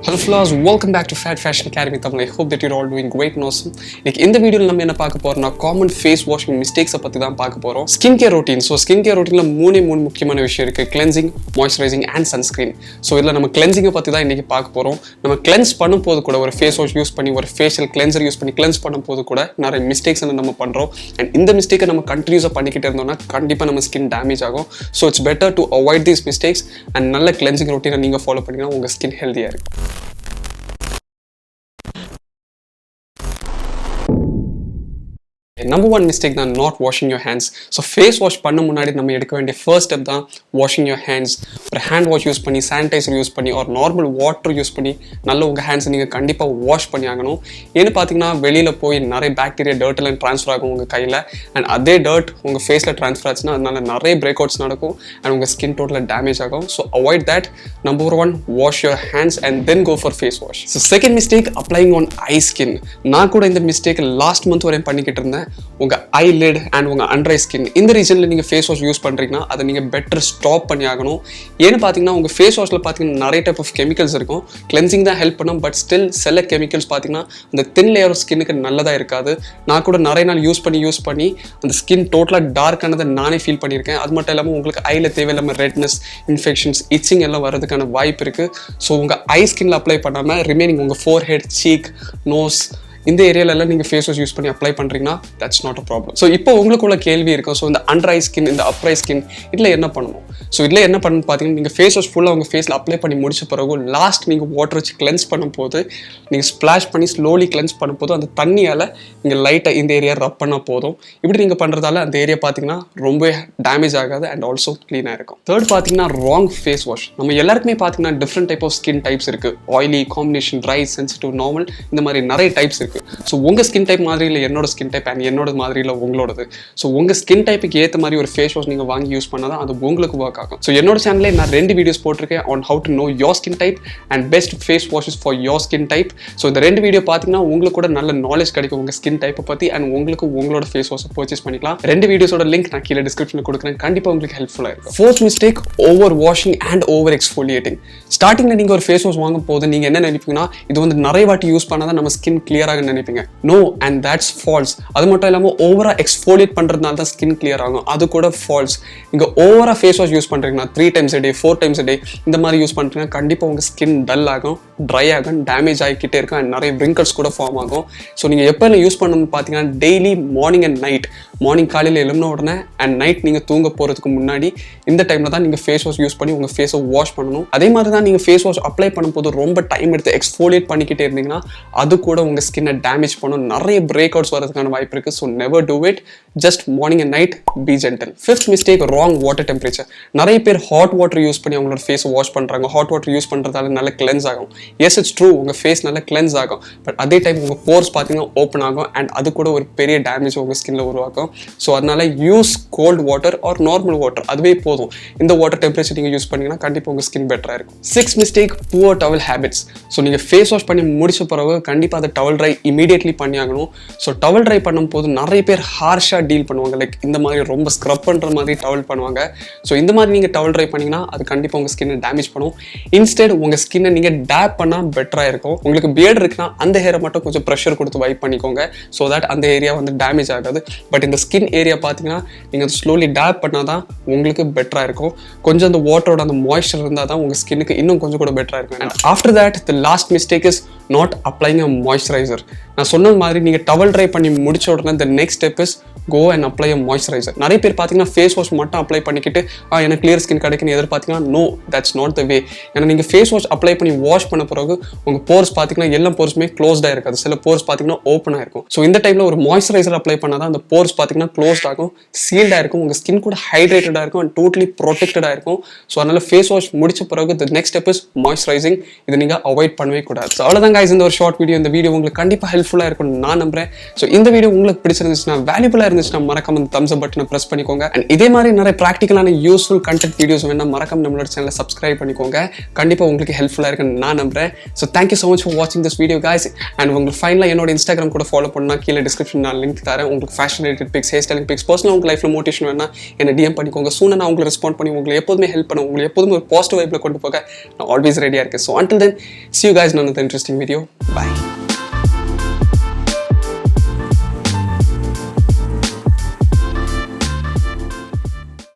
Hello fellas, welcome back to Fat Fashion Academy Tamil. I hope that you're all doing great and awesome. Like in the video நம்ம என்ன பார்க்க போறோம்னா common face washing mistakes பத்தி தான் பார்க்க போறோம். Skin care routine. So skin care routineல மூணு முக்கியமான விஷயம் இருக்கு. Cleansing, moisturizing and sunscreen. So இதுல நம்ம cleansing பத்தி தான் இன்னைக்கு பார்க்க போறோம். நம்ம cleanse பண்ணும்போது கூட ஒரு face wash யூஸ் பண்ணி ஒரு facial cleanser யூஸ் பண்ணி cleanse பண்ணும்போது கூட நிறைய mistakes நம்ம பண்றோம். And இந்த mistake நம்ம கண்டினியூஸா பண்ணிக்கிட்டே இருந்தோம்னா கண்டிப்பா நம்ம skin damage ஆகும். So it's better to avoid these mistakes and நல்ல cleansing routine நீங்க ஃபாலோ பண்ணீங்கன்னா உங்க skin healthy-ஆ இருக்கும். Number one mistake தான் not washing your hands. So face wash பண்ண முன்னாடி நம்ம எடுக்க வேண்டிய first step தான் washing your hands. ஒரு hand wash யூஸ் பண்ணி sanitizer யூஸ் பண்ணி ஒரு நார்மல் வாட்டர் யூஸ் பண்ணி நல்ல உங்கள் ஹேண்ட்ஸை நீங்கள் கண்டிப்பாக வாஷ் பண்ணி ஆகணும். ஏன்னு பார்த்தீங்கன்னா வெளியில் போய் நிறைய பாக்டீரியா டர்ட் எல்லாம் ட்ரான்ஸ்ஃபர் ஆகும் உங்கள் கையில் அண்ட் அதே டர்ட் உங்கள் ஃபேஸில் ட்ரான்ஸ்ஃபர் ஆச்சுன்னா அதனால நிறைய பிரேக் அவுட்ஸ் நடக்கும் அண்ட் உங்கள் ஸ்கின் டோட்டலாக டேமேஜ் ஆகும். So avoid that. Number one, wash your hands and then go for face wash. So second mistake, applying on eye skin. நான் கூட இந்த மிஸ்டேக் லாஸ்ட் மந்த் வரையும் பண்ணிக்கிட்டு இருந்தேன். உங்கள் ஐலிட் அண்ட் உங்கள் அண்டர் ஐ ஸ்கின் இந்த ரீசனில் நீங்கள் ஃபேஸ் வாஷ் யூஸ் பண்ணுறீங்கன்னா அதை நீங்கள் பெட்டர் ஸ்டாப் பண்ணி ஆகணும். ஏன்னு பார்த்தீங்கன்னா உங்கள் ஃபேஸ் வாஷில் பார்த்தீங்கன்னா நிறைய டைப் ஆஃப் கெமிக்கல்ஸ் இருக்கும். கிளென்சிங் தான் ஹெல்ப் பண்ணும், பட் ஸ்டில் சில கெமிக்கல்ஸ் பார்த்தீங்கன்னா அந்த தின் லேயர் ஆஃப் ஸ்கின்னுக்கு நல்லதாக இருக்காது. நான் கூட நிறைய நாள் யூஸ் பண்ணி அந்த ஸ்கின் டோட்டலாக டார்க் ஆனதை நானே ஃபீல் பண்ணியிருக்கேன். அது மட்டும் இல்லாமல் உங்களுக்கு ஐயில் தேவையில்லாமல் ரெட்னஸ், இன்ஃபெக்ஷன்ஸ், இச்சிங் எல்லாம் வரதுக்கான வாய்ப்பு இருக்குது. ஸோ உங்கள் ஐ ஸ்கின்ல அப்ளை பண்ணாமல் ரிமைனிங் உங்கள் ஃபோர் ஹெட், சீக், நோஸ் இந்த ஏரியாலெல்லாம் நீங்கள் ஃபேஸ் வாஷ் யூஸ் பண்ணி அப்ளை பண்ணுறீங்கன்னா that's not a problem. So இப்போ உங்களுக்குள்ள கேள்வி இருக்கும், ஸோ இந்த அண்டர் ஐ ஸ்கின், இந்த அப்பர் ஐ ஸ்கின் இதில் என்ன பண்ணணும்? ஸோ இதில் என்ன பண்ணணும் பார்த்தீங்கன்னா நீங்கள் ஃபேஸ் வாஷ் ஃபுல்லாக உங்கள் ஃபேஸில் அப்ளை பண்ணி முடிச்ச பிறகு லாஸ்ட் நீங்கள் வாட்டர் வச்சு கிளென்ஸ் பண்ணும்போது நீங்கள் ஸ்ப்ளாஷ் பண்ணி ஸ்லோலி கிளென்ஸ் பண்ணும்போது அந்த தண்ணியால் நீங்கள் லைட்டாக இந்த ஏரியா ரப் பண்ணால் போதும். இப்படி நீங்கள் பண்ணுறதால அந்த ஏரியா பார்த்தீங்கன்னா ரொம்ப டேமேஜ் ஆகாது அண்ட் ஆல்சோ க்ளீனாக இருக்கும். தேர்ட் பார்த்தீங்கன்னா ராங் ஃபேஸ் வாஷ். நம்ம எல்லாருக்குமே பார்த்தீங்கன்னா different type of skin types இருக்குது. Oily, combination, dry, sensitive, normal, இந்த மாதிரி நிறைய டைப்ஸ் இருக்குது. ஸோ உங்கள் ஸ்கின் டைப் மாதிரி இல்லை என்னோட ஸ்கின் டைப் அண்ட் என்னோட மாதிரி இல்லை உங்களோடது. ஸோ உங்கள் ஸ்கின் டைப்புக்கு ஏற்ற மாதிரி ஒரு ஃபேஸ் வாஷ் நீங்கள் வாங்கி யூஸ் பண்ணால் தான் அது உங்களுக்கு ஒர்க் ஆகும். ஸோ என்னோட சேனலில் நான் 2 வீடியோஸ் போட்டிருக்கேன் on how to know your skin type and best face washes for your skin type. So இந்த 2 வீடியோ பார்த்தீங்கன்னா உங்களுக்கு கூட நல்ல நாலேஜ் கிடைக்கும் உங்கள் ஸ்கின் டைப்பை பற்றி அண்ட் உங்களுக்கு உங்களோட ஃபேஸ் வாஷை பர்ச்சேஸ் பண்ணிக்கலாம். 2 வீடியோஸோட லிங்க் நான் கீழே டிஸ்கிரிப்ஷனில் கொடுக்குறேன். கண்டிப்பாக உங்களுக்கு ஹெல்ப்ஃபுல்லாக இருக்கும். Fourth mistake, over washing and over exfoliating. ஸ்டார்டிங்கில் நீங்கள் ஒரு ஃபேஸ் வாஷ் வாங்கும் போது நீங்கள் என்ன நினைப்பீங்கன்னா இது வந்து நிறைய வாட்டி யூஸ் பண்ணால் தான் நம்ம ஸ்கின் கிளியராக நினைப்பீங்க. No, and that's false. அது மட்டும் இல்லாமல் ஓவரா எக்ஸ்ஃபோலியேட் பண்ணுறதுனால தான் ஸ்கின் கிளியர் ஆகும். அது கூட ஃபால்ஸ். நீங்கள் ஓவரா ஃபேஸ் வாஷ் யூஸ் பண்ணுறீங்கன்னா 3 times a day, 4 times a day இந்த மாதிரி யூஸ் பண்ணுறீங்கன்னா கண்டிப்பாக உங்கள் ஸ்கின் டல் ஆகும், ட்ரை ஆகும், டேமேஜ் ஆகிக்கிட்டே இருக்கும் அண்ட் நிறைய wrinkles கூட ஃபார்ம் ஆகும். ஸோ நீங்கள் எப்போ யூஸ் பண்ணணும்னு பார்த்தீங்கன்னா daily morning and night. Morning காலையில் எழும்பின உடனே அண்ட் நைட் நீங்கள் தூங்க போகிறதுக்கு முன்னாடி இந்த டைமில் தான் நீங்கள் ஃபேஸ் வாஷ் யூஸ் பண்ணி உங்கள் ஃபேஸை வாஷ் பண்ணணும். அதே மாதிரி தான் நீங்கள் ஃபேஸ் வாஷ் அப்ளை பண்ணும்போது ரொம்ப டைம் எடுத்து எக்ஸ்ஃபோலியேட் பண்ணிக்கிட்டே இருந்தீங்கன்னா அது கூட உங்கள் ஸ்கின்னை டேமேஜ் பண்ணும். நிறைய பிரேக் அவுட்ஸ் வரதுக்கான வாய்ப்பு இருக்குது. So never do it. Just morning and night be gentle. Fifth mistake, wrong water temperature. நிறைய பேர் ஹாட் வாட்டர் யூஸ் பண்ணி அவங்களோட ஃபேஸை வாஷ் பண்ணுறாங்க. ஹாட் வாட்டர் யூஸ் பண்ணுறதால நல்லா கிளென்ஸ் ஆகும். எஸ், இட்ஸ் ட்ரூ, உங்கள் ஃபேஸ் நல்லா கிளென்ஸ் ஆகும். பட் அதே டைம் உங்கள் போர்ஸ் பார்த்தீங்கன்னா ஓப்பன் ஆகும் அண்ட் அது கூட ஒரு பெரிய டேமேஜ் உங்கள் ஸ்கின்ல உருவாக்கும். ஸோ அதனால use cold water or normal water, அதுவே போதும். இந்த வாட்டர் டெம்பரேச்சர் நீங்கள் யூஸ் பண்ணீங்கன்னா கண்டிப்பாக உங்கள் ஸ்கின் பெட்டராக இருக்கும். Six mistake, poor towel habits. So நீங்கள் ஃபேஸ் வாஷ் பண்ணி முடிச்ச பிறகு கண்டிப்பாக அதை டவல் ட்ரை இமீடியட்லி பண்ணி ஆகணும். ஸோ டவல் ட்ரை பண்ணும்போது நிறைய பேர் ஹார்ஷாக டீல் பண்ணுவாங்க. லைக் இந்த மாதிரி ரொம்ப ஸ்க்ரப் பண்ணுற மாதிரி டவல் பண்ணுவாங்க. ஸோ இந்த மாதிரி நீங்கள் டவல் ட்ரை பண்ணிங்கன்னா அது கண்டிப்பாக உங்கள் ஸ்கின்னை டேமேஜ் பண்ணும். இன்ஸ்டெட் உங்கள் ஸ்கின்னை நீங்கள் டேப் பண்ணால் பெட்டராக இருக்கும். உங்களுக்கு பியர்டு இருக்குன்னா அந்த ஹேரை மட்டும் கொஞ்சம் ப்ரெஷர் கொடுத்து வைப் பண்ணிக்கோங்க. ஸோ தட் அந்த ஏரியா வந்து டேமேஜ் ஆகாது. பட் இந்த ஸ்கின் ஏரியா பார்த்தீங்கன்னா நீங்கள் ஸ்லோலி டேப் பண்ணால் தான் உங்களுக்கு பெட்டராக இருக்கும். கொஞ்சம் அந்த வாட்டரோட அந்த மாய்ஸ்சர் இருந்தால் தான் உங்கள் ஸ்கின்னுக்கு இன்னும் கொஞ்சம் கூட பெட்டராக இருக்கும். And after that the last mistake is not applying a moisturiser. நான் சொன்ன மாதிரி நீங்கள் டவல் ட்ரை பண்ணி முடிச்ச உடனே the next step is go and apply a moisturizer. நிறைய பேர் பார்த்தீங்கன்னா ஃபேஸ் வாஷ் மட்டும் அப்ளை பண்ணிக்கிட்டு எனக்கு கிளியர் ஸ்கின் கிடைக்குன்னு எதிர்பார்த்தீங்கன்னா நோ, தட்ஸ் நாட் த வே. ஏன்னா நீங்கள் ஃபேஸ் வாஷ் அப்ளை பண்ணி வாஷ் பண்ண பிறகு உங்கள் போர்ஸ் பார்த்தீங்கன்னா எல்லா போர்ஸுமே க்ளோஸ்டாக இருக்காது. சில போர்ஸ் பார்த்தீங்கன்னா ஓப்பனாக இருக்கும். ஸோ இந்த டைமில் ஒரு மாய்ஸ்சரைசர் அப்ளை பண்ணால் தான் அந்த போர்ஸ் பார்த்தீங்கன்னா க்ளோஸ்ட் ஆகும், சீல்டாக இருக்கும், உங்கள் ஸ்கின் கூட ஹைட்ரேட்டடாக இருக்கும் அண்ட் டோட்டலி ப்ரொடெக்டடாக இருக்கும். ஸோ அதனால் ஃபேஸ் வாஷ் முடிச்ச பிறகு the next step is moisturizing. இதை நீங்கள் அவாய்ட் பண்ணவே கூடாது. ஸோ அவ்வளோதான் guys, இந்த ஒரு ஷார்ட் வீடியோ. இந்த வீடியோ உங்களுக்கு கண்டிப்பாக ஹெல்ப்ஃபுல்லாக இருக்கும்னு நான் நம்புறேன். ஸோ இந்த வீடியோ உங்களுக்கு பிடிச்சிருந்துச்சுன்னா, வேல்யூபுளாக பிடிச்சிருந்துச்சுன்னா மறக்காம அந்த thumbs up பட்டனை press பண்ணிக்கோங்க. And இதே மாதிரி நிறைய ப்ராக்டிக்கலான யூஸ்ஃபுல் கண்டென்ட் வீடியோஸ் வேணா மறக்காம நம்மளோட சேனலை சப்ஸ்கிரைப் பண்ணிக்கோங்க. கண்டிப்பா உங்களுக்கு ஹெல்ப்ஃபுல்லா இருக்குன்னு நான் நம்புறேன். So thank you so much for வாட்சிங் திஸ் வீடியோ guys. அண்ட் உங்களுக்கு ஃபைனலாக என்னோட இன்ஸ்டாகிராம் கூட ஃபாலோ பண்ணா கீழே டிஸ்கிரிப்ஷன் நான் லிங்க் தரேன். உங்களுக்கு fashion related pics, hair styling pics, பர்சனலாக உங்கள் லைஃப்ல மோட்டிவேஷன் வேணா என்ன டிஎம் பண்ணிக்கோங்க. சூனா நான் உங்களுக்கு ரெஸ்பாண்ட் பண்ணி உங்களுக்கு எப்போதுமே ஹெல்ப் பண்ண, உங்களுக்கு எப்போதுமே ஒரு பாசிட்டிவ் வைப்ல கொண்டு போக நான் ஆல்வேஸ் ரெடியாக இருக்கேன். So until then, see you guys in another interesting video. Bye.